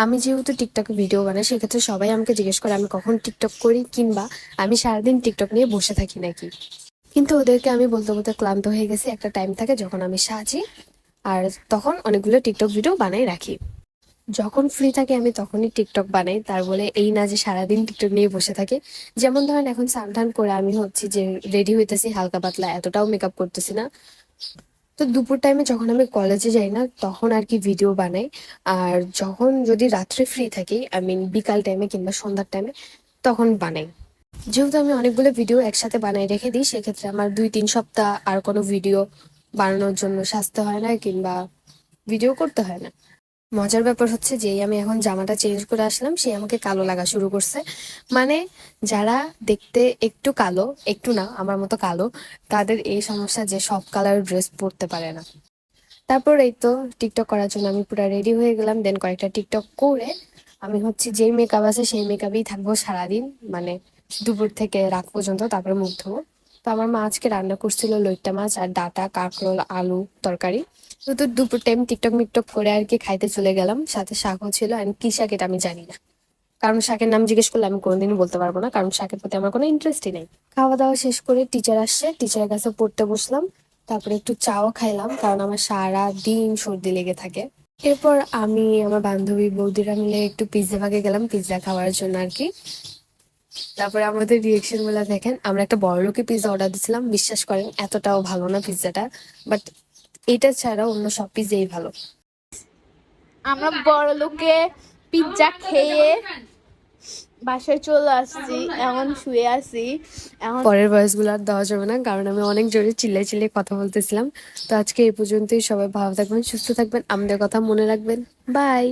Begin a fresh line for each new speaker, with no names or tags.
আমি যেহেতু টিকটকে ভিডিও বানাই, সেক্ষেত্রে সবাই আমাকে জিজ্ঞেস করে আমি কখন টিকটক করি, কিংবা আমি সারাদিন টিকটক নিয়ে বসে থাকি নাকি। কিন্তু ওদেরকে আমি বলতে বলতে ক্লান্ত হয়ে গেছি। একটা টাইম থাকে যখন আমি সাজি, আর তখন অনেকগুলো টিকটক ভিডিও বানাই রাখি। যখন ফ্রি থাকি আমি তখনই টিকটক বানাই, তার বলে এই না যে সারাদিন টিকটক নিয়ে বসে থাকে। যেমন ধরেন এখন স্নান করে আমি হচ্ছে যে রেডি হইতেছি হালকা পাতলা, এতটাও মেকআপ করতেছি না। তো দুপুর টাইমে যখন আমি কলেজে যাই না, তখন আর কি ভিডিও বানাই। আর যখন যদি রাত্রে ফ্রি থাকি, আই মিন বিকাল টাইমে কিংবা সন্ধ্যার টাইমে, তখন বানাই। যেহেতু আমি অনেকগুলো ভিডিও একসাথে বানাই রেখে দিই, সেক্ষেত্রে আমার 2-3 সপ্তাহ আর কোনো ভিডিও বানানোর জন্য সাজতে হয় না কিংবা ভিডিও করতে হয় না। মজার ব্যাপার হচ্ছে যে আমি এখন জামাটা চেঞ্জ করে আসলাম, সে আমাকে কালো লাগা শুরু করছে। মানে যারা দেখতে একটু কালো, একটু না আমার মতো কালো, তাদের এই সমস্যা যে সব কালার ড্রেস পরতে পারে না। তারপর এই তো টিকটক করার জন্য আমি পুরো রেডি হয়ে গেলাম। দেন কয়েকটা টিকটক করে আমি হচ্ছে যেই মেকআপ আছে সেই মেকআপেই থাকবো সারাদিন, মানে দুপুর থেকে রাত পর্যন্ত, তারপরে মুখ ধোবো। তো আমার মা আজকে রান্না করছিল লইট্টা মাছ আর ডাটা কাঁকরোল আলু তরকারি। তো দুপুর টাইম টিকটক মিকটক করে আর কি খাইতে চলে গেলাম। সাথে শাকও ছিল, আর কি শাক এটা আমি জানি না, কারণ শাকের নাম জিজ্ঞেস করলে আমি কোনোদিনই বলতে পারবো না, কারণ শাকের প্রতি আমার কোনো ইন্টারেস্টই নেই। খাওয়া দাওয়া শেষ করে টিচার আসছে, টিচারের কাছে পড়তে বসলাম। তারপরে একটু চাও খাইলাম, কারণ আমার সারা দিন সর্দি লেগে থাকে। এরপর আমি আমার বান্ধবী বৌদিরা মিলে একটু পিৎজা ভাগে গেলাম পিৎজা খাওয়ার জন্য আর কি। তারপরে আমাদের রিয়েকশন গুলা দেখেন, আমরা একটা বড়লোকি পিৎজা অর্ডার দিয়েছিলাম, বিশ্বাস করেন এতটাও ভালো না পিৎজাটা। বাট এটা ছাড়া অন্য সব পিৎজাই ভালো।
আমরা বড় লোকে পিৎজা খেয়ে বাসায় চলে আসছি, এখন শুয়ে আছি। এখন
পরের ভয়েস গুলো আর দেওয়া যাবে না, কারণ আমি অনেক জোরে চিল্লাই চিল্লাই কথা বলতেছিলাম। তো আজকে এই পর্যন্তই। সবাই ভালো থাকবেন, সুস্থ থাকবেন, আমাদের কথা মনে রাখবেন। বাই।